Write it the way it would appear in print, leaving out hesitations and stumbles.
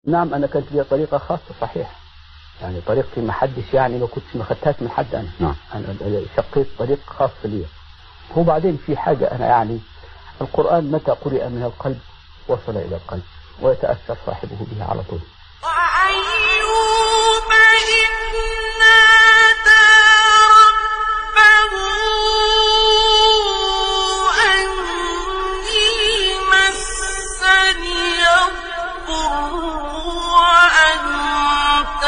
نعم أنا كانت لي طريقة خاصة صحيح، يعني طريقتي ما حدش يعني ما خدتهاش من حد أنا. نعم. أنا شقيت طريق خاص لي. وبعدين في حاجة أنا يعني القرآن متى قرئ من القلب وصل إلى القلب ويتأثر صاحبه به على طول. وأنت